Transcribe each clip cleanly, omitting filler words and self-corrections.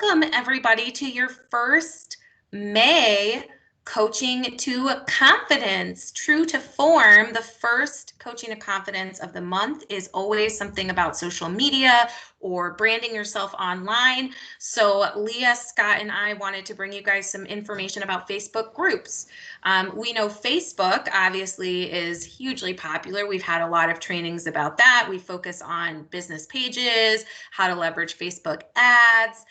Welcome everybody to your first May Coaching to Confidence. True to form, the first Coaching to Confidence of the month is always something about social media or branding yourself online. So Leah, Scott, and I wanted to bring you guys some information about Facebook groups. We know Facebook obviously is hugely popular. We've had a lot of trainings about that. We focus on business pages, how to leverage Facebook ads.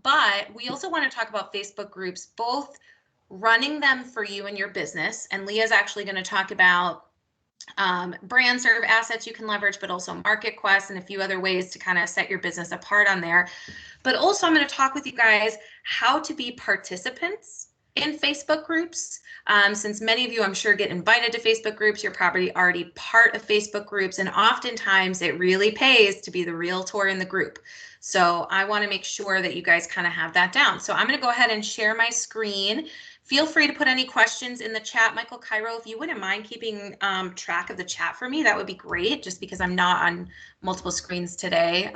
But we also want to talk about Facebook groups, both running them for you and your business. And Leah's actually going to talk about brand serve assets you can leverage, but also MarketQuest and a few other ways to kind of set your business apart on there. But also I'm going to talk with you guys how to be participants in Facebook groups. Since many of you, I'm sure, get invited to Facebook groups, you're probably already part of Facebook groups, and oftentimes it really pays to be the realtor in the group. So I want to make sure that you guys kind of have that down. So I'm going to go ahead and share my screen. Feel free to put any questions in the chat. Michael Cairo, if you wouldn't mind keeping track of the chat for me, that would be great, just because I'm not on multiple screens today,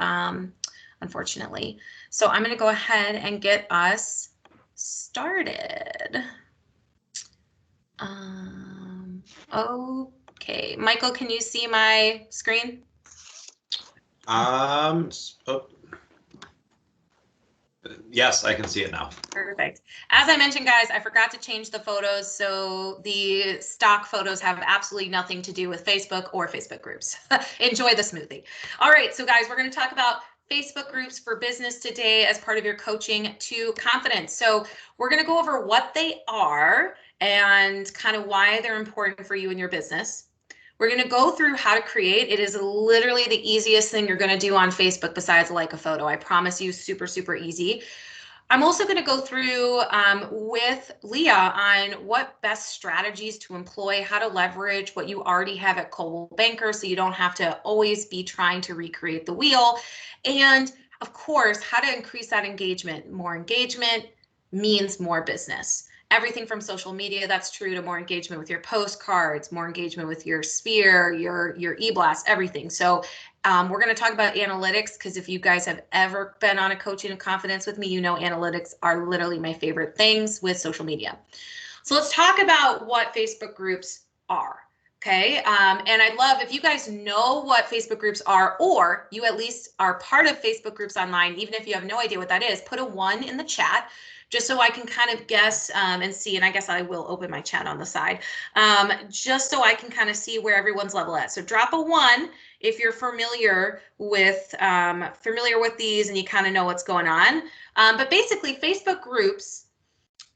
unfortunately. So I'm going to go ahead and get us started. Okay, Michael, can you see my screen? Oh. Yes, I can see it now. Perfect. As I mentioned, guys, I forgot to change the photos, so the stock photos have absolutely nothing to do with Facebook or Facebook groups. Enjoy the smoothie. All right, so guys, we're going to talk about Facebook groups for business today as part of your coaching to confidence. So we're going to go over what they are and kind of why they're important for you and your business. We're going to go through how to create. It is literally the easiest thing you're going to do on Facebook besides like a photo. I promise you, super, super easy. I'm also going to go through with Leah on what best strategies to employ, how to leverage what you already have at Coldwell Banker so you don't have to always be trying to recreate the wheel. And of course, how to increase that engagement. More engagement means more business. Everything from social media, that's true, to more engagement with your postcards, more engagement with your sphere, your e-blast, everything. So we're going to talk about analytics, because if you guys have ever been on a coaching of confidence with me, you know analytics are literally my favorite things with social media. So let's talk about what Facebook groups are. Okay, and I'd love if you guys know what Facebook groups are, or you at least are part of Facebook groups online, even if you have no idea what that is, put a 1 in the chat, just so I can kind of guess and see, and I guess I will open my chat on the side, just so I can kind of see where everyone's level at. So drop a 1 if you're familiar with these and you kind of know what's going on. But basically, Facebook groups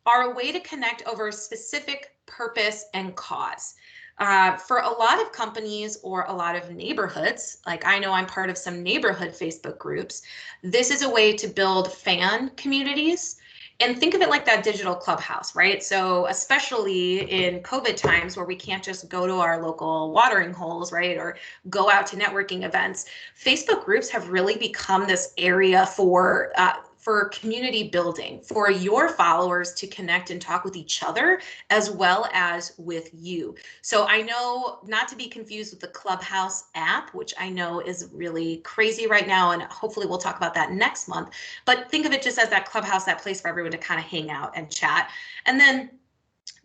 are a way to connect over a specific purpose and cause. For a lot of companies or a lot of neighborhoods, like I know I'm part of some neighborhood Facebook groups, this is a way to build fan communities. And think of it like that digital clubhouse, right? So especially in COVID times where we can't just go to our local watering holes, right? Or go out to networking events, Facebook groups have really become this area for community building, for your followers to connect and talk with each other as well as with you. So I know, not to be confused with the Clubhouse app, which I know is really crazy right now, and hopefully we'll talk about that next month, but think of it just as that Clubhouse, that place for everyone to kind of hang out and chat. And then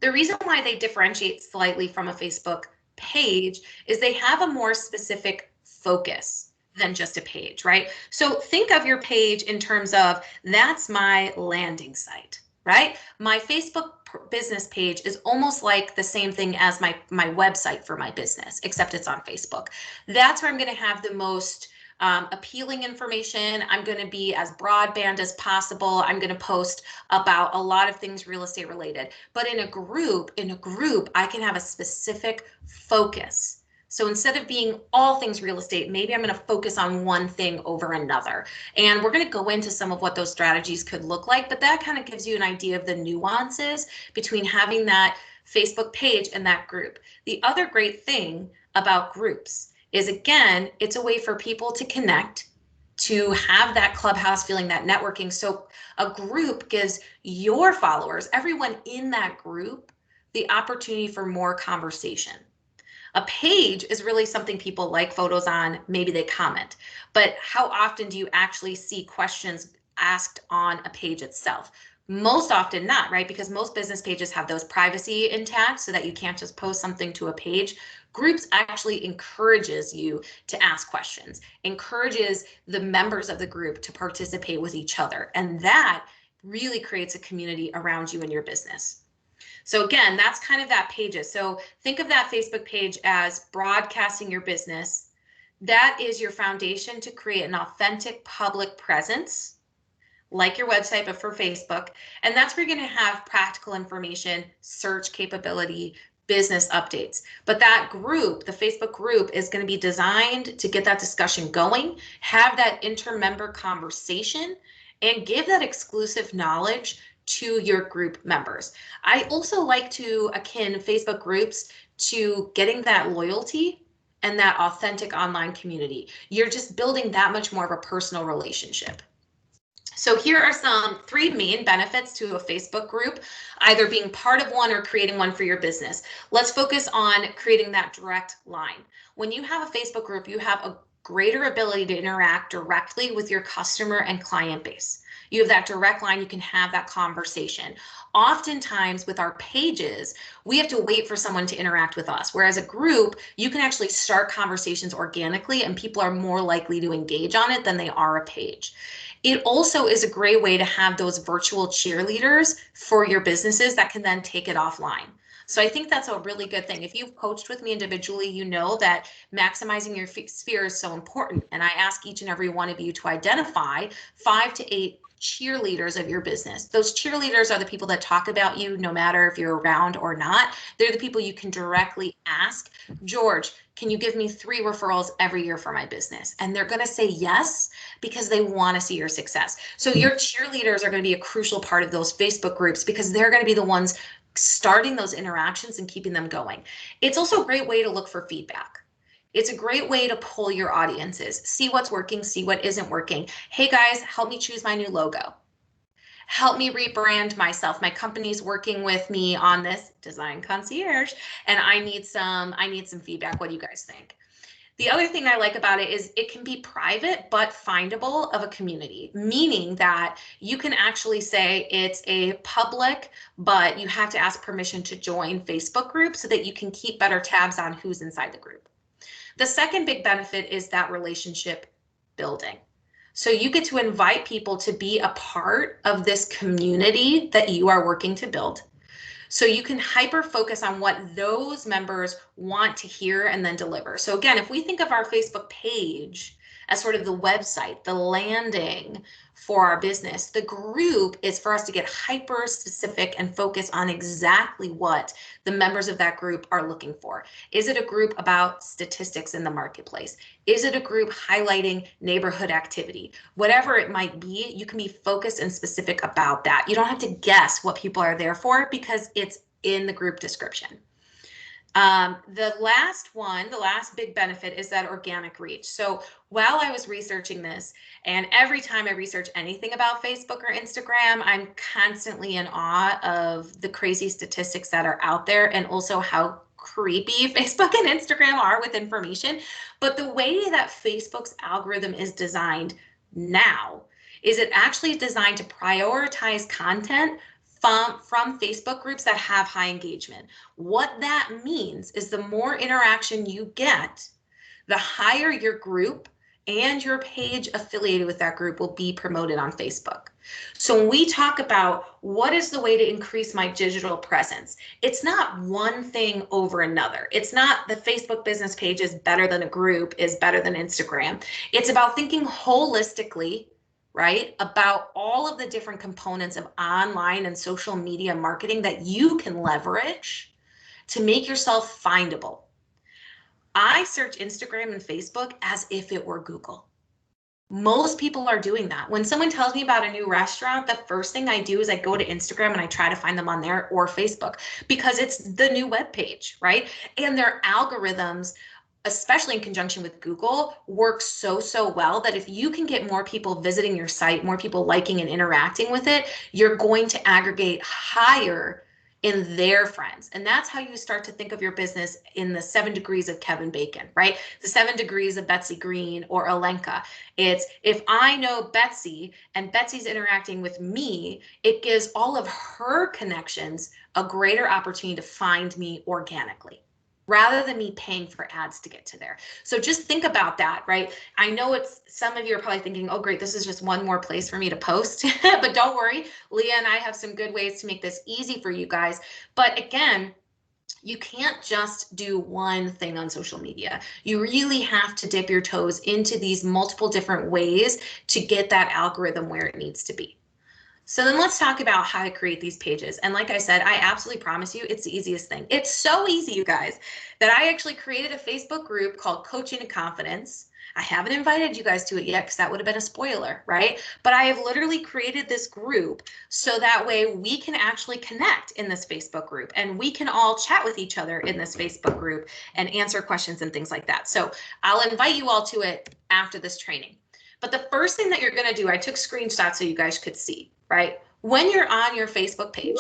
the reason why they differentiate slightly from a Facebook page is they have a more specific focus than just a page, right? So think of your page in terms of, that's my landing site, right? My Facebook business page is almost like the same thing as my website for my business, except it's on Facebook. That's where I'm going to have the most appealing information. I'm going to be as broadband as possible. I'm going to post about a lot of things real estate related. But in a group, I can have a specific focus. So instead of being all things real estate, maybe I'm going to focus on one thing over another. And we're going to go into some of what those strategies could look like, but that kind of gives you an idea of the nuances between having that Facebook page and that group. The other great thing about groups is, again, it's a way for people to connect, to have that clubhouse feeling, that networking. So a group gives your followers, everyone in that group, the opportunity for more conversation. A page is really something people like photos on, maybe they comment, but how often do you actually see questions asked on a page itself. Most often not, right? Because most business pages have those privacy intact so that you can't just post something to a page. Groups actually encourages you to ask questions, encourages the members of the group to participate with each other. And that really creates a community around you and your business. So again, that's kind of that pages. So think of that Facebook page as broadcasting your business. That is your foundation to create an authentic public presence, like your website, but for Facebook. And that's where you're going to have practical information, search capability, business updates. But that group, the Facebook group, is going to be designed to get that discussion going, have that inter-member conversation, and give that exclusive knowledge to your group members. I also like to akin Facebook groups to getting that loyalty and that authentic online community. You're just building that much more of a personal relationship. So here are some 3 main benefits to a Facebook group, either being part of one or creating one for your business. Let's focus on creating that direct line. When you have a Facebook group, you have a greater ability to interact directly with your customer and client base. You have that direct line, you can have that conversation. Oftentimes with our pages, we have to wait for someone to interact with us. Whereas a group, you can actually start conversations organically and people are more likely to engage on it than they are a page. It also is a great way to have those virtual cheerleaders for your businesses that can then take it offline. So I think that's a really good thing. If you've coached with me individually, you know that maximizing your sphere is so important. And I ask each and every one of you to identify 5 to 8 cheerleaders of your business. Those cheerleaders are the people that talk about you no matter if you're around or not. They're the people you can directly ask, George, can you give me 3 referrals every year for my business? And they're going to say yes because they want to see your success. So your cheerleaders are going to be a crucial part of those Facebook groups because they're going to be the ones starting those interactions and keeping them going. It's also a great way to look for feedback. It's a great way to pull your audiences, see what's working, see what isn't working. Hey guys, help me choose my new logo. Help me rebrand myself. My company's working with me on this design concierge, and I need some feedback. What do you guys think? The other thing I like about it is it can be private but findable of a community, meaning that you can actually say it's a public, but you have to ask permission to join Facebook group so that you can keep better tabs on who's inside the group. The second big benefit is that relationship building. So you get to invite people to be a part of this community that you are working to build. So you can hyper focus on what those members want to hear and then deliver. So again, if we think of our Facebook page as sort of the website, the landing for our business, the group is for us to get hyper specific and focus on exactly what the members of that group are looking for. Is it a group about statistics in the marketplace? Is it a group highlighting neighborhood activity? Whatever it might be, you can be focused and specific about that. You don't have to guess what people are there for because it's in the group description. The last big benefit is that organic reach. So while I was researching this, and every time I research anything about Facebook or Instagram, I'm constantly in awe of the crazy statistics that are out there and also how creepy Facebook and Instagram are with information. But the way that Facebook's algorithm is designed now is it actually designed to prioritize content from Facebook groups that have high engagement. What that means is the more interaction you get, the higher your group and your page affiliated with that group will be promoted on Facebook. So when we talk about what is the way to increase my digital presence, it's not one thing over another. It's not the Facebook business page is better than a group, is better than Instagram. It's about thinking holistically, right, about all of the different components of online and social media marketing that you can leverage to make yourself findable. I search Instagram and Facebook as if it were Google. Most people are doing that. When someone tells me about a new restaurant, the first thing I do is I go to Instagram and I try to find them on there or Facebook because it's the new webpage, right? And their algorithms, especially in conjunction with Google, works so well that if you can get more people visiting your site, more people liking and interacting with it, you're going to aggregate higher in their friends. And that's how you start to think of your business in the 7 degrees of Kevin Bacon, right? The 7 degrees of Betsy Green or Alenka. It's if I know Betsy and Betsy's interacting with me, it gives all of her connections a greater opportunity to find me organically, rather than me paying for ads to get to there. So just think about that, right? I know it's, some of you are probably thinking, oh great, this is just one more place for me to post, but don't worry, Leah and I have some good ways to make this easy for you guys. But again, you can't just do one thing on social media. You really have to dip your toes into these multiple different ways to get that algorithm where it needs to be. So then let's talk about how to create these pages. And like I said, I absolutely promise you, it's the easiest thing. It's so easy, you guys, that I actually created a Facebook group called Coaching to Confidence. I haven't invited you guys to it yet because that would have been a spoiler, right? But I have literally created this group so that way we can actually connect in this Facebook group and we can all chat with each other in this Facebook group and answer questions and things like that. So I'll invite you all to it after this training. But the first thing that you're going to do, I took screenshots so you guys could see, right? When you're on your Facebook page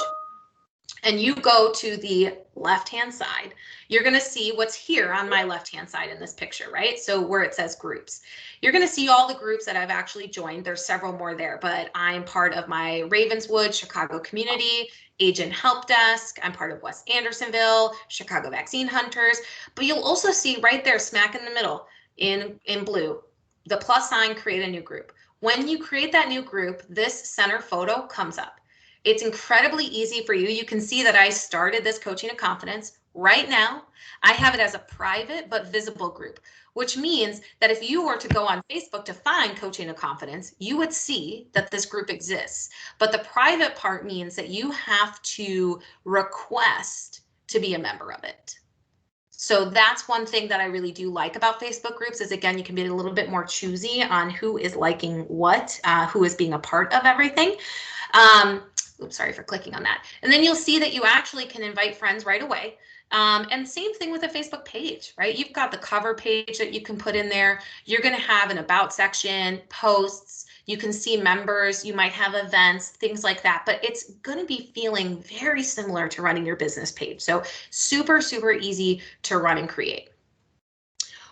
and you go to the left-hand side, you're going to see what's here on my left-hand side in this picture, right? So where it says groups, you're going to see all the groups that I've actually joined. There's several more there, but I'm part of my Ravenswood, Chicago community, Agent Help Desk. I'm part of West Andersonville, Chicago Vaccine Hunters. But you'll also see right there, smack in the middle in blue, the plus sign, create a new group. When you create that new group, this center photo comes up. It's incredibly easy for you. You can see that I started this Coaching to Confidence right now. I have it as a private but visible group, which means that if you were to go on Facebook to find Coaching to Confidence, you would see that this group exists. But the private part means that you have to request to be a member of it. So that's one thing that I really do like about Facebook groups is, again, you can be a little bit more choosy on who is liking what, who is being a part of everything. Oops, sorry for clicking on that. And then you'll see that you actually can invite friends right away. And same thing with a Facebook page, right? You've got the cover page that you can put in there. You're going to have an about section, posts. You can see members, you might have events, things like that, but it's going to be feeling very similar to running your business page. So super, super easy to run and create.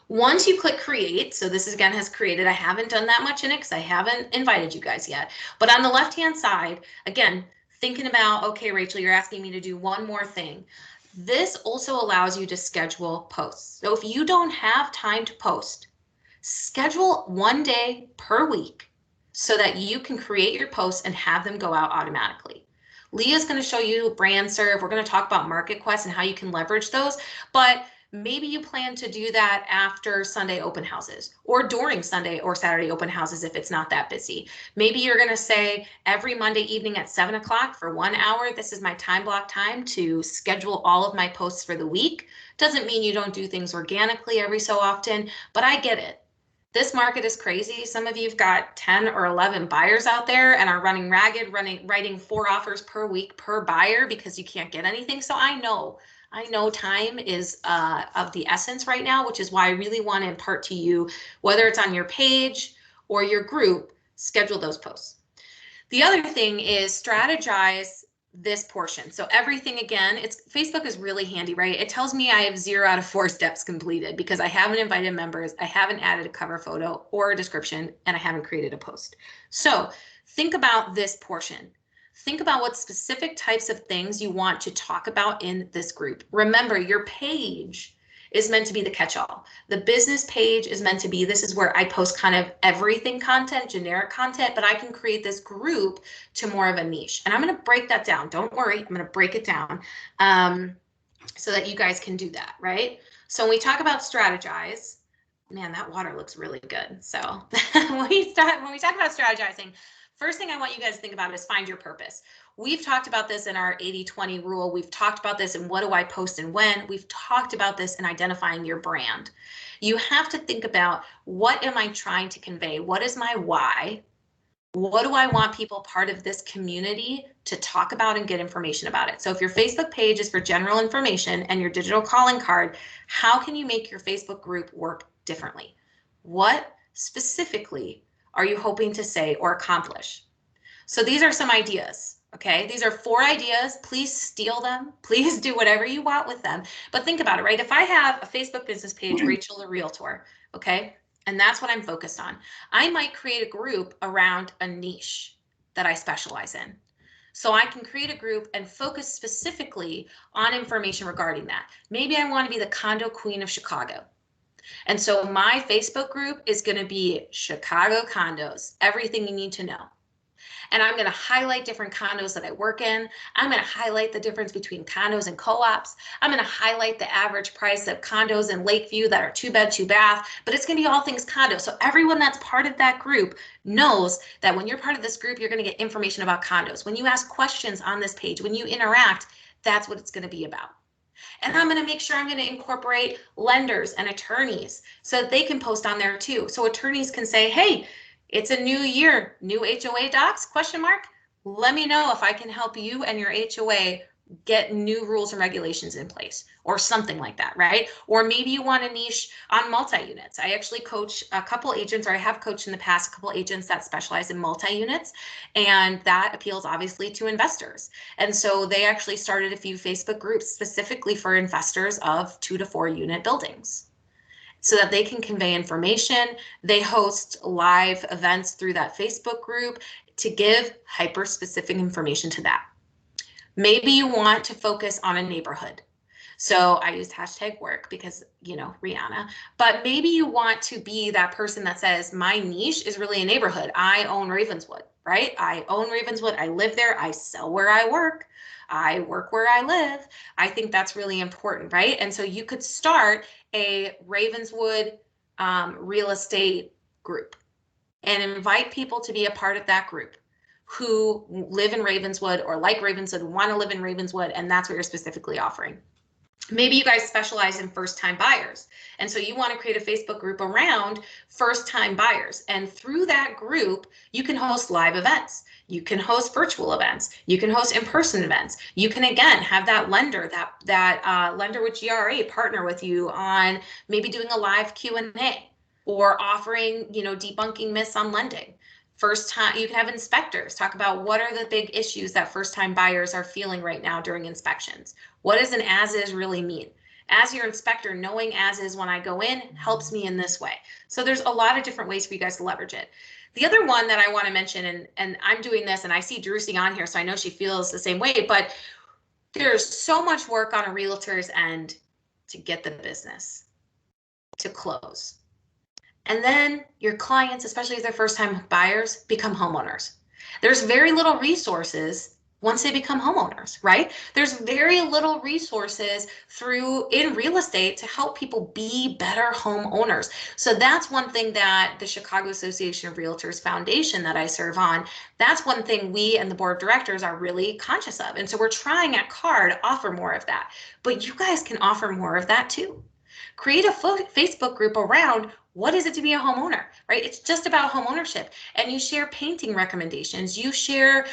Once you click create, so this again has created, I haven't done that much in it because I haven't invited you guys yet, but on the left-hand side, again, thinking about, okay, Rachel, you're asking me to do one more thing. This also allows you to schedule posts. So if you don't have time to post, schedule one day per week so that you can create your posts and have them go out automatically. Leah's going to show you Brand Serve. We're going to talk about MarketQuest and how you can leverage those, but maybe you plan to do that after Sunday open houses or during Sunday or Saturday open houses if it's not that busy. Maybe you're going to say every Monday evening at 7 o'clock for 1 hour, this is my time block time to schedule all of my posts for the week. Doesn't mean you don't do things organically every so often, but I get it. This market is crazy. Some of you've got 10 or 11 buyers out there and are running ragged, writing 4 offers per week per buyer because you can't get anything. So I know time is of the essence right now, which is why I really want to impart to you, whether it's on your page or your group, schedule those posts. The other thing is strategize this portion. So everything, again, Facebook is really handy, right? It tells me I have 0 out of 4 steps completed because I haven't invited members, I haven't added a cover photo or a description, and I haven't created a post. So think about this portion. Think about what specific types of things you want to talk about in this group. Remember, your page is meant to be the catch-all. The business page is meant to be, this is where I post kind of everything content, generic content, but I can create this group to more of a niche. And I'm going to break that down. Don't worry, I'm going to break it down so that you guys can do that, right? So when we talk about strategize, man, that water looks really good. So when we talk about strategizing, first thing I want you guys to think about is find your purpose. We've talked about this in our 80-20 rule. We've talked about this in what do I post and when. We've talked about this in identifying your brand. You have to think about, what am I trying to convey? What is my why? What do I want people part of this community to talk about and get information about it? So if your Facebook page is for general information and your digital calling card, how can you make your Facebook group work differently? What specifically are you hoping to say or accomplish? So these are some ideas. Okay, these are 4 ideas. Please steal them. Please do whatever you want with them. But think about it, right? If I have a Facebook business page, Rachel the Realtor, okay, and that's what I'm focused on, I might create a group around a niche that I specialize in. So I can create a group and focus specifically on information regarding that. Maybe I want to be the condo queen of Chicago. And so my Facebook group is going to be Chicago condos, everything you need to know. And I'm going to highlight different condos that I work in. I'm going to highlight the difference between condos and co-ops. I'm going to highlight the average price of condos in Lakeview that are 2-bed, 2-bath, but it's going to be all things condo. So everyone that's part of that group knows that when you're part of this group, you're going to get information about condos. When you ask questions on this page, when you interact, that's what it's going to be about. And I'm going to make sure I'm going to incorporate lenders and attorneys so that they can post on there too. So attorneys can say, hey, it's a new year, new HOA docs, question mark. Let me know if I can help you and your HOA get new rules and regulations in place or something like that, right? Or maybe you want a niche on multi-units. I actually coach a couple agents, or I have coached in the past a couple agents that specialize in multi-units, and that appeals obviously to investors. And so they actually started a few Facebook groups specifically for investors of 2 to 4 unit buildings, so that they can convey information. They host live events through that Facebook group to give hyper-specific information to that. Maybe you want to focus on a neighborhood. So I used #work because, you know, Rihanna, but maybe you want to be that person that says, my niche is really a neighborhood. I own Ravenswood, right? I own Ravenswood. I live there. I sell where I work. I work where I live. I think that's really important, right? And so you could start a Ravenswood real estate group and invite people to be a part of that group who live in Ravenswood or like Ravenswood, want to live in Ravenswood, and that's what you're specifically offering. Maybe you guys specialize in first-time buyers, and so you want to create a Facebook group around first-time buyers, and through that group you can host live events, you can host virtual events, you can host in-person events, you can again have that lender, that lender with GRA partner with you on maybe doing a live Q&A or offering, you know, debunking myths on lending. First time, you can have inspectors talk about what are the big issues that first-time buyers are feeling right now during inspections. What does an as-is really mean? As your inspector, knowing as-is when I go in helps me in this way. So there's a lot of different ways for you guys to leverage it. The other one that I want to mention, and I'm doing this, and I see Drusy on here, so I know she feels the same way, but there's so much work on a realtor's end to get the business to close. And then your clients, especially if they're first-time buyers, become homeowners. There's very little resources once they become homeowners, right? There's very little resources in real estate to help people be better homeowners. So that's one thing that the Chicago Association of Realtors Foundation that I serve on, that's one thing we and the board of directors are really conscious of. And so we're trying at CAR to offer more of that, but you guys can offer more of that too. Create a Facebook group around what is it to be a homeowner, right? It's just about home ownership. And you share painting recommendations, you share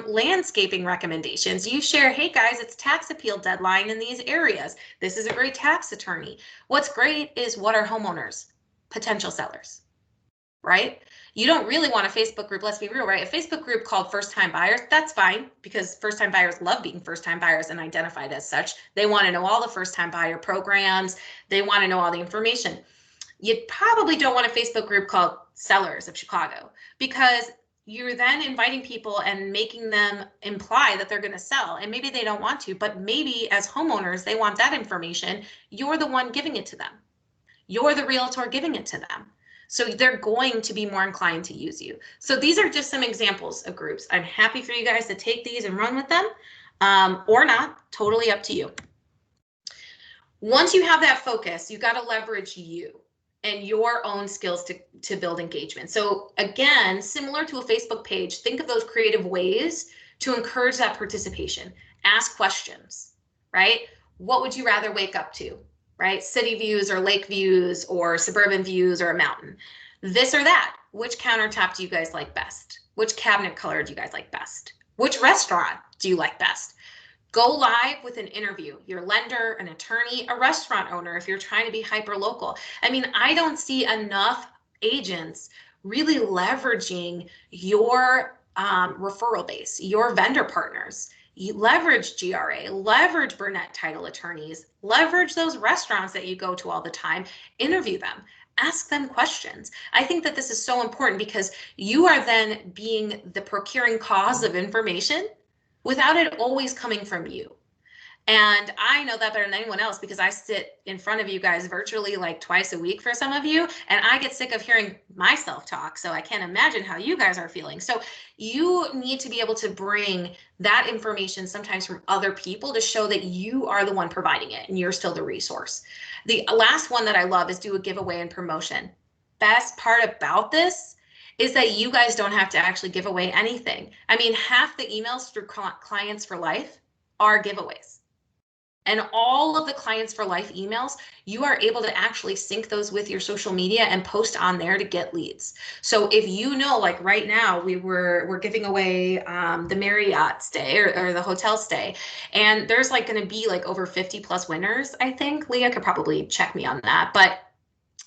landscaping recommendations, you share, hey guys, it's tax appeal deadline in these areas. This is a great tax attorney. What's great is what are homeowners? Potential sellers, right? You don't really want a Facebook group, let's be real, right? A Facebook group called first-time buyers, that's fine, because first-time buyers love being first-time buyers and identified as such. They want to know all the first-time buyer programs. They want to know all the information. You probably don't want a Facebook group called Sellers of Chicago, because you're then inviting people and making them imply that they're going to sell, and maybe they don't want to, but maybe as homeowners, they want that information. You're the one giving it to them. You're the realtor giving it to them. So they're going to be more inclined to use you. So these are just some examples of groups. I'm happy for you guys to take these and run with them or not, totally up to you. Once you have that focus, you got to leverage you and your own skills to build engagement. So again, similar to a Facebook page, think of those creative ways to encourage that participation. Ask questions, right? What would you rather wake up to? Right? City views or lake views or suburban views or a mountain. This or that. Which countertop do you guys like best? Which cabinet color do you guys like best? Which restaurant do you like best? Go live with an interview. Your lender, an attorney, a restaurant owner if you're trying to be hyper local. I mean, I don't see enough agents really leveraging your referral base, your vendor partners. You leverage GRA, leverage Burnett title attorneys, leverage those restaurants that you go to all the time, interview them, ask them questions. I think that this is so important because you are then being the procuring cause of information without it always coming from you. And I know that better than anyone else because I sit in front of you guys virtually like twice a week for some of you, and I get sick of hearing myself talk. So I can't imagine how you guys are feeling. So you need to be able to bring that information sometimes from other people to show that you are the one providing it and you're still the resource. The last one that I love is do a giveaway and promotion. Best part about this is that you guys don't have to actually give away anything. I mean, half the emails through Clients for Life are giveaways. And all of the Clients for Life emails, you are able to actually sync those with your social media and post on there to get leads. So if you know, like right now, we're giving away the Marriott stay or the hotel stay, and there's like going to be like over 50 plus winners. I think Leah could probably check me on that, but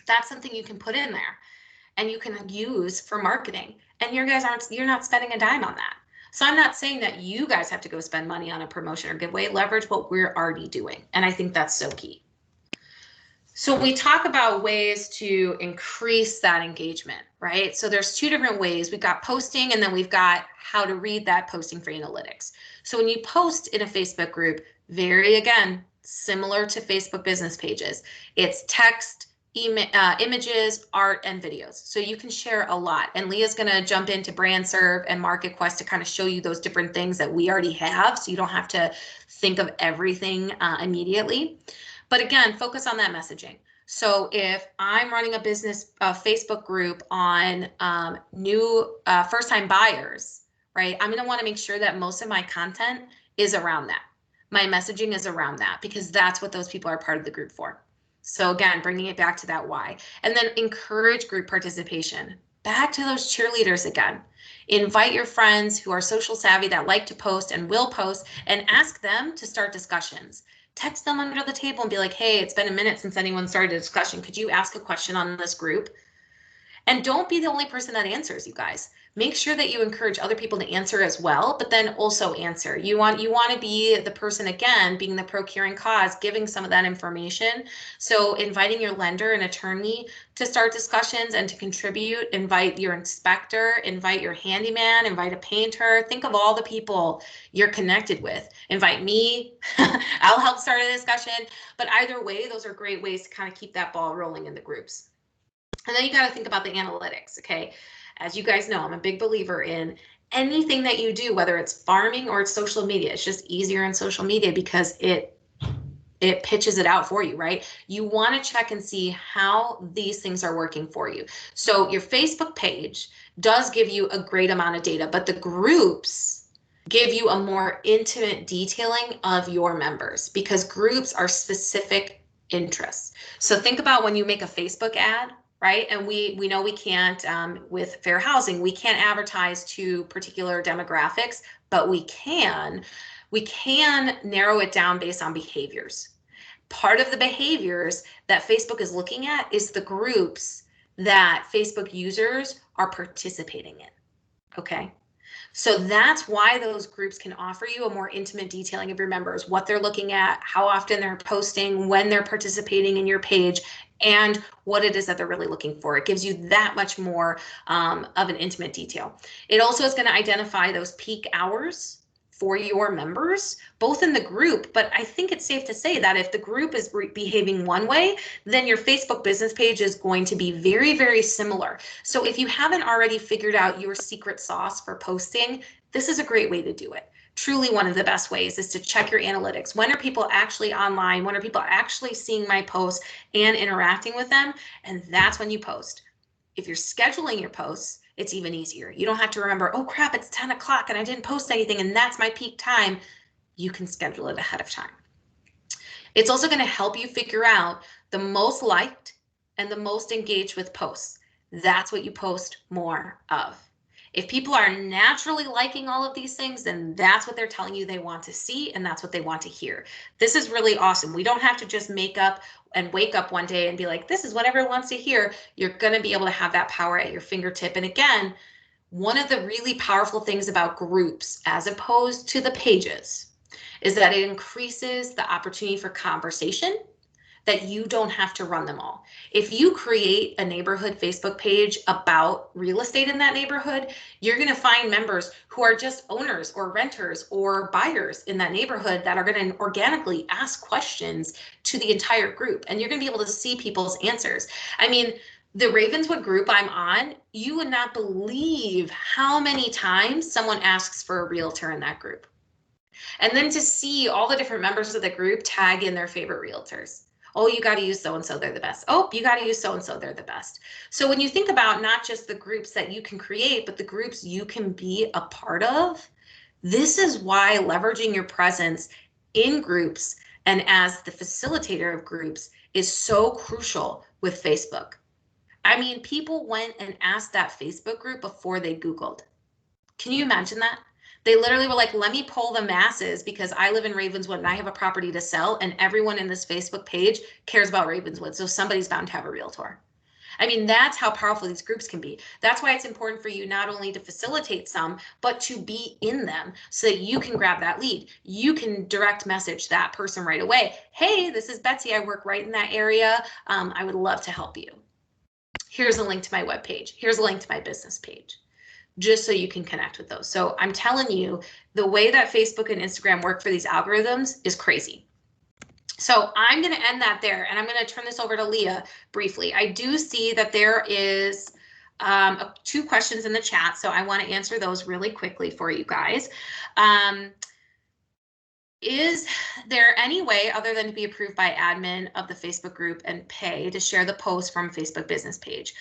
that's something you can put in there and you can use for marketing. And you're not spending a dime on that. So I'm not saying that you guys have to go spend money on a promotion or giveaway. Leverage what we're already doing. And I think that's so key. So we talk about ways to increase that engagement, right? So there's two different ways. We've got posting, and then we've got how to read that posting for analytics. So when you post in a Facebook group, again, similar to Facebook business pages, it's text, images, art, and videos. So you can share a lot. And Leah's going to jump into BrandServe and MarketQuest to kind of show you those different things that we already have. So you don't have to think of everything immediately. But again, focus on that messaging. So if I'm running a business Facebook group on new first-time buyers, right, I'm going to want to make sure that most of my content is around that. My messaging is around that because that's what those people are part of the group for. So again, bringing it back to that why. And then encourage group participation. Back to those cheerleaders again. Invite your friends who are social savvy that like to post and will post, and ask them to start discussions. Text them under the table and be like, hey, it's been a minute since anyone started a discussion. Could you ask a question on this group? And don't be the only person that answers, you guys. Make sure that you encourage other people to answer as well, but then also answer. You want to be the person, again, being the procuring cause, giving some of that information. So inviting your lender and attorney to start discussions and to contribute, invite your inspector, invite your handyman, invite a painter. Think of all the people you're connected with. Invite me, I'll help start a discussion. But either way, those are great ways to kind of keep that ball rolling in the groups. And then you got to think about the analytics, okay? As you guys know, I'm a big believer in anything that you do, whether it's farming or it's social media. It's just easier in social media because it pitches it out for you, right? You want to check and see how these things are working for you. So your Facebook page does give you a great amount of data, but the groups give you a more intimate detailing of your members because groups are specific interests. So think about when you make a Facebook ad, right? And we know we can't, with fair housing, we can't advertise to particular demographics, but we can narrow it down based on behaviors. Part of the behaviors that Facebook is looking at is the groups that Facebook users are participating in, okay? So that's why those groups can offer you a more intimate detailing of your members, what they're looking at, how often they're posting, when they're participating in your page, and what it is that they're really looking for. It gives you that much more of an intimate detail. It also is going to identify those peak hours for your members, both in the group, but I think it's safe to say that if the group is behaving one way, then your Facebook business page is going to be very, very similar. So if you haven't already figured out your secret sauce for posting, this is a great way to do it. Truly one of the best ways is to check your analytics. When are people actually online? When are people actually seeing my posts and interacting with them? And that's when you post. If you're scheduling your posts, it's even easier. You don't have to remember, oh crap, it's 10 o'clock and I didn't post anything and that's my peak time. You can schedule it ahead of time. It's also going to help you figure out the most liked and the most engaged with posts. That's what you post more of. If people are naturally liking all of these things, then that's what they're telling you they want to see, and that's what they want to hear. This is really awesome. We don't have to just make up and wake up one day and be like, this is what everyone wants to hear. You're going to be able to have that power at your fingertip. And again, One of the really powerful things about groups as opposed to the pages is that it increases the opportunity for conversation, that you don't have to run them all. If you create a neighborhood Facebook page about real estate in that neighborhood, you're going to find members who are just owners or renters or buyers in that neighborhood that are going to organically ask questions to the entire group. And you're going to be able to see people's answers. I mean, the Ravenswood group I'm on, you would not believe how many times someone asks for a realtor in that group. And then to see all the different members of the group tag in their favorite realtors. Oh, you got to use so-and-so, they're the best. Oh, you got to use so-and-so, they're the best. So when you think about not just the groups that you can create, but the groups you can be a part of, this is why leveraging your presence in groups and as the facilitator of groups is so crucial with Facebook. I mean, people went and asked that Facebook group before they Googled. Can you imagine that? They literally were like, let me poll the masses because I live in Ravenswood and I have a property to sell, and everyone in this Facebook page cares about Ravenswood. So somebody's bound to have a realtor. I mean, that's how powerful these groups can be. That's why it's important for you not only to facilitate some, but to be in them so that you can grab that lead. You can direct message that person right away. Hey, this is Betsy. I work right in that area. I would love to help you. Here's a link to my webpage. Here's a link to my business page, just so you can connect with those. So I'm telling you, the way that Facebook and Instagram work for these algorithms is crazy. So I'm going to end that there, and I'm going to turn this over to Leah briefly. I do see that there is 2 questions in the chat, so I want to answer those really quickly for you guys. Is there any way other than to be approved by admin of the Facebook group and pay to share the post from Facebook business page?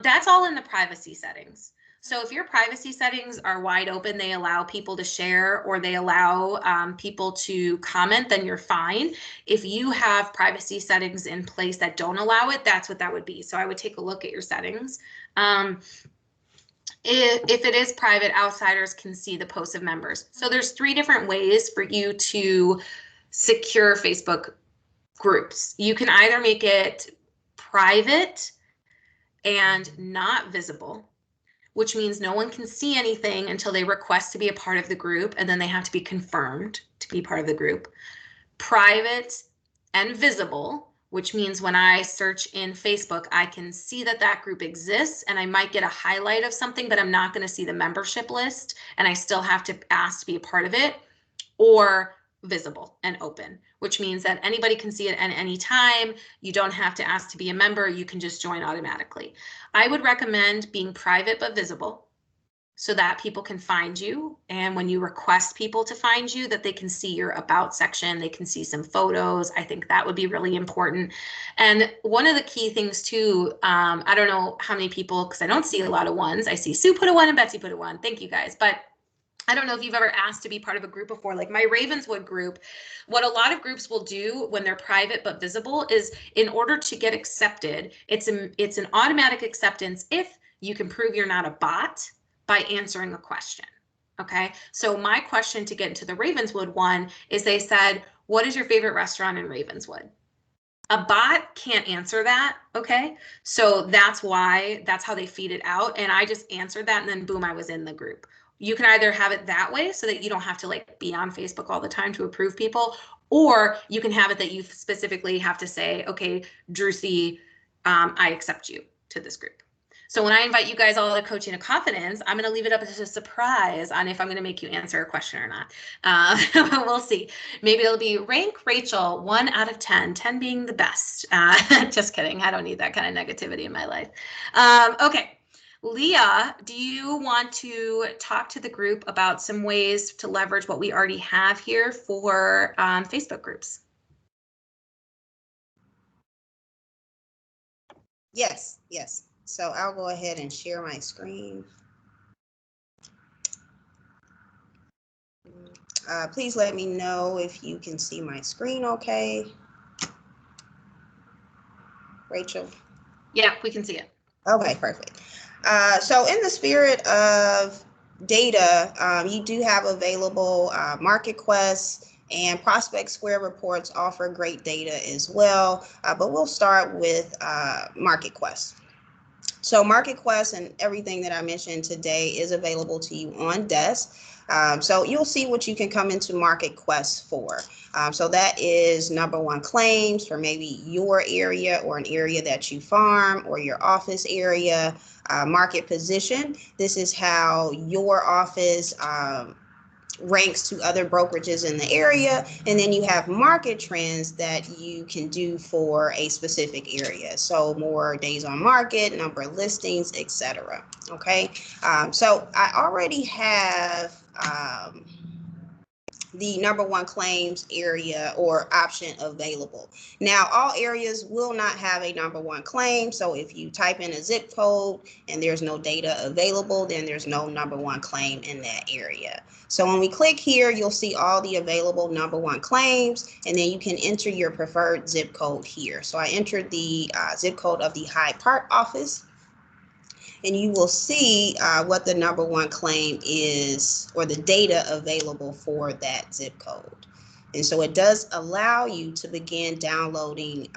That's all in the privacy settings. So if your privacy settings are wide open, they allow people to share or they allow people to comment, then you're fine. If you have privacy settings in place that don't allow it, that's what that would be. So I would take a look at your settings. If it is private, outsiders can see the posts of members. So there's 3 different ways for you to secure Facebook groups. You can either make it private and not visible, which means no one can see anything until they request to be a part of the group, and then they have to be confirmed to be part of the group. Private and visible, which means when I search in Facebook, I can see that that group exists, and I might get a highlight of something, but I'm not going to see the membership list, and I still have to ask to be a part of it. Or visible and open, which means that anybody can see it at any time. You don't have to ask to be a member. You can just join automatically. I would recommend being private but visible so that people can find you. And when you request people to find you, that they can see your about section, they can see some photos. I think that would be really important. And one of the key things too, I don't know how many people, because I don't see a lot of ones. I see Sue put a 1 and Betsy put a 1. Thank you guys. But I don't know if you've ever asked to be part of a group before, like my Ravenswood group. What a lot of groups will do when they're private but visible is, in order to get accepted, it's an automatic acceptance if you can prove you're not a bot by answering a question. Okay, so my question to get into the Ravenswood one is, they said, what is your favorite restaurant in Ravenswood? A bot can't answer that. Okay, so that's how they feed it out. And I just answered that, and then boom, I was in the group. You can either have it that way so that you don't have to like be on Facebook all the time to approve people, or you can have it that you specifically have to say, okay, Drucy, I accept you to this group. So when I invite you guys all to Coaching to Confidence, I'm going to leave it up as a surprise on if I'm going to make you answer a question or not. We'll see. Maybe it'll be rank Rachel 1 out of 10, 10 being the best. Just kidding. I don't need that kind of negativity in my life. Okay. Leah, do you want to talk to the group about some ways to leverage what we already have here for Facebook groups? Yes. So I'll go ahead and share my screen. Please let me know if you can see my screen okay. Rachel? Yeah, we can see it. Okay, perfect. So in the spirit of data, you do have available MarketQuest, and Prospect Square reports offer great data as well, but we'll start with MarketQuest. So MarketQuest and everything that I mentioned today is available to you on desk. So you'll see what you can come into MarketQuest for. So that is number one claims for maybe your area or an area that you farm or your office area. Market position. This is how your office ranks to other brokerages in the area. And then you have market trends that you can do for a specific area. So more days on market, number of listings, etc. Okay. So I already have the number one claims area or option available. Now, all areas will not have a number one claim. So if you type in a zip code and there's no data available, then there's no number one claim in that area. So when we click here, you'll see all the available number one claims, and then you can enter your preferred zip code here. So I entered the zip code of the Hyde Park office, and you will see what the number one claim is or the data available for that zip code. And so it does allow you to begin downloading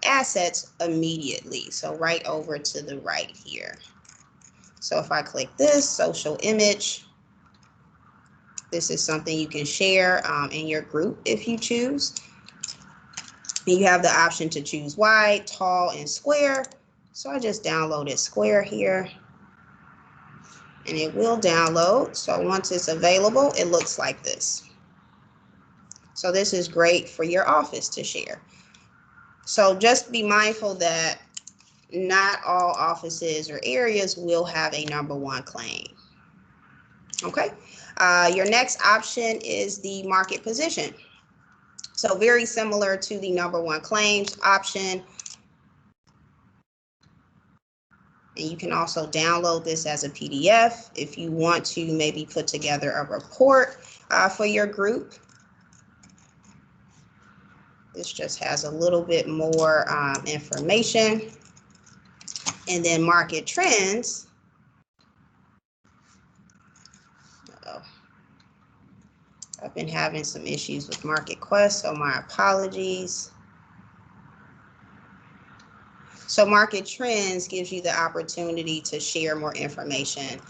assets immediately. So right over to the right here. So if I click this social image, this is something you can share in your group if you choose. And you have the option to choose wide, tall, and square. So I just downloaded square here, and it will download. So once it's available, it looks like this. So this is great for your office to share. So just be mindful that not all offices or areas will have a number one claim. Okay. Your next option is the market position. So very similar to the number one claims option. And you can also download this as a PDF if you want to maybe put together a report for your group. This just has a little bit more information. And then market trends. Uh-oh. I've been having some issues with MarketQuest, so my apologies. So market trends gives you the opportunity to share more information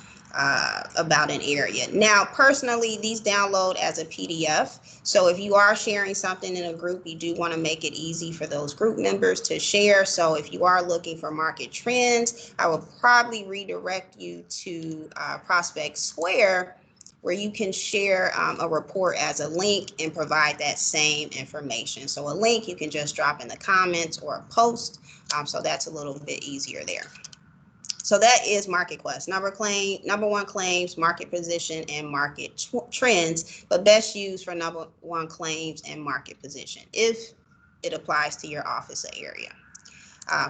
about an area. Now, personally, these download as a PDF. So if you are sharing something in a group, you do want to make it easy for those group members to share. So if you are looking for market trends, I will probably redirect you to Prospect Square, where you can share a report as a link and provide that same information. So a link you can just drop in the comments or a post. So that's a little bit easier there. So that is MarketQuest, number one claims, market position, and market trends, but best used for number one claims and market position if it applies to your office area.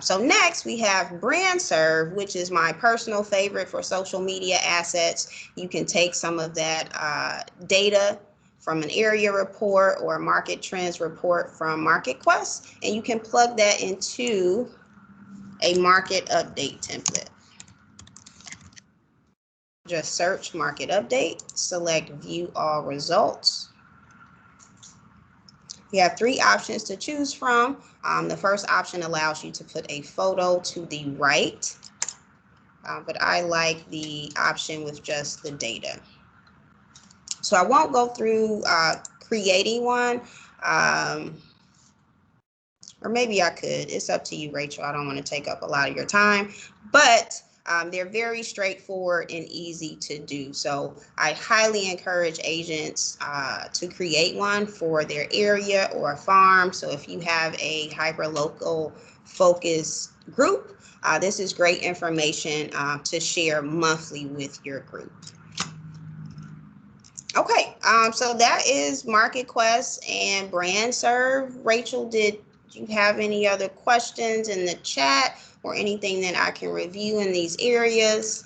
So next we have BrandServe, which is my personal favorite for social media assets. You can take some of that data from an area report or a market trends report from MarketQuest, and you can plug that into a market update template. Just search market update, select view all results. You have three options to choose from. The first option allows you to put a photo to the right, but I like the option with just the data. So I won't go through creating one, or maybe I could. It's up to you, Rachel. I don't want to take up a lot of your time, but they're very straightforward and easy to do. So I highly encourage agents to create one for their area or a farm. So if you have a hyper-local focus group, this is great information to share monthly with your group. Okay, so that is MarketQuest and BrandServe. Rachel, did you have any other questions in the chat or anything that I can review in these areas?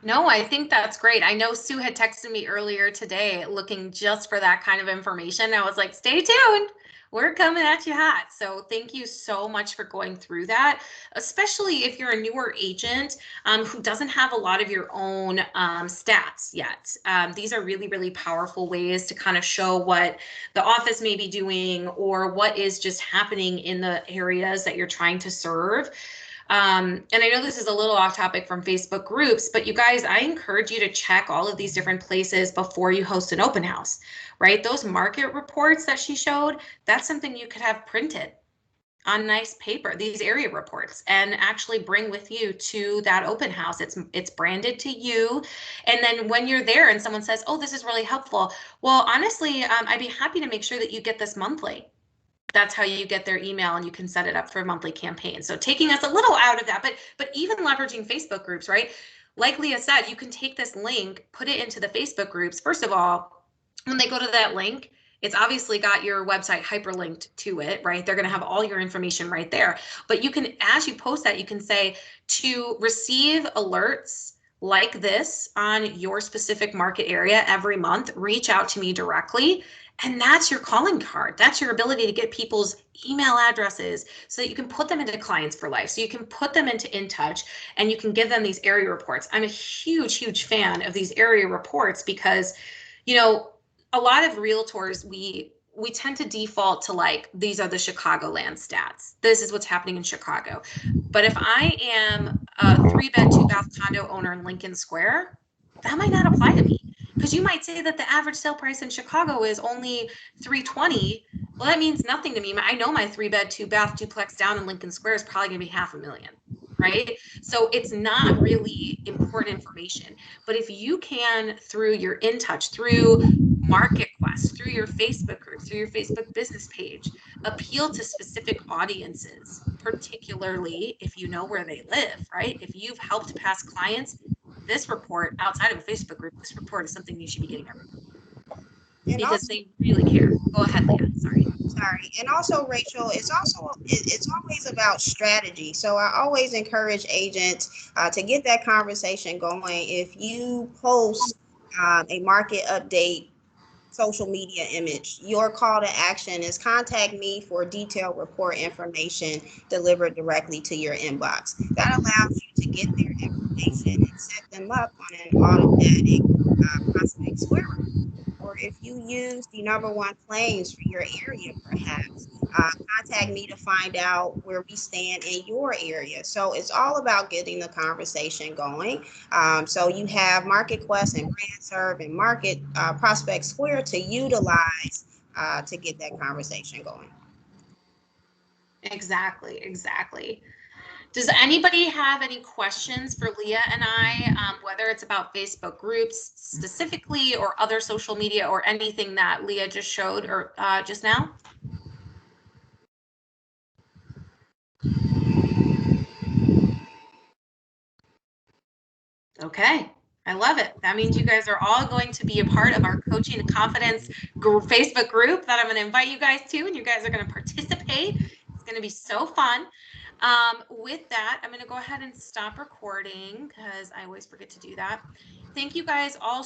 No, I think that's great. I know Sue had texted me earlier today looking just for that kind of information. I was like, stay tuned. We're coming at you hot. So thank you so much for going through that, especially if you're a newer agent who doesn't have a lot of your own stats yet. These are really, really powerful ways to kind of show what the office may be doing or what is just happening in the areas that you're trying to serve. And I know this is a little off topic from Facebook groups, but you guys, I encourage you to check all of these different places before you host an open house, right? Those market reports that she showed, that's something you could have printed on nice paper, these area reports, and actually bring with you to that open house. It's branded to you. And then when you're there and someone says, oh, this is really helpful. Well, honestly, I'd be happy to make sure that you get this monthly. That's how you get their email, and you can set it up for a monthly campaign. So taking us a little out of that, but even leveraging Facebook groups, right? Like Leah said, you can take this link, put it into the Facebook groups. First of all, when they go to that link, it's obviously got your website hyperlinked to it, right? They're going to have all your information right there. But you can, as you post that, you can say to receive alerts like this on your specific market area every month, reach out to me directly. And that's your calling card. That's your ability to get people's email addresses so that you can put them into clients for life. So you can put them into InTouch and you can give them these area reports. I'm a huge, huge fan of these area reports because, you know, a lot of realtors, we tend to default to like, these are the Chicagoland stats. This is what's happening in Chicago. But if I am a 3-bed, 2-bath condo owner in Lincoln Square, that might not apply to me. Because you might say that the average sale price in Chicago is only $320. Well, that means nothing to me. I know my 3-bed, 2-bath duplex down in Lincoln Square is probably going to be $500,000, right? So it's not really important information. But if you can, through your InTouch, through MarketQuest, through your Facebook group, through your Facebook business page, appeal to specific audiences, particularly if you know where they live, right? If you've helped past clients, this report outside of a Facebook group, this report is something you should be getting everywhere because they really care. Go ahead, Leah. Sorry. And also, Rachel, it's always about strategy. So I always encourage agents to get that conversation going. If you post a market update social media image, your call to action is contact me for detailed report information delivered directly to your inbox. That allows you to get their information and set them up on an automatic prospect square. Or if you use the #1 claims for your area, perhaps contact me to find out where we stand in your area. So it's all about getting the conversation going. So you have MarketQuest and BrandServe and Market Prospect Square to utilize to get that conversation going. Exactly. Does anybody have any questions for Leah and I, whether it's about Facebook groups specifically or other social media or anything that Leah just showed or just now? Okay, I love it. That means you guys are all going to be a part of our Coaching Confidence Facebook group that I'm going to invite you guys to, and you guys are going to participate. It's going to be so fun. With that, I'm going to go ahead and stop recording because I always forget to do that. Thank you guys all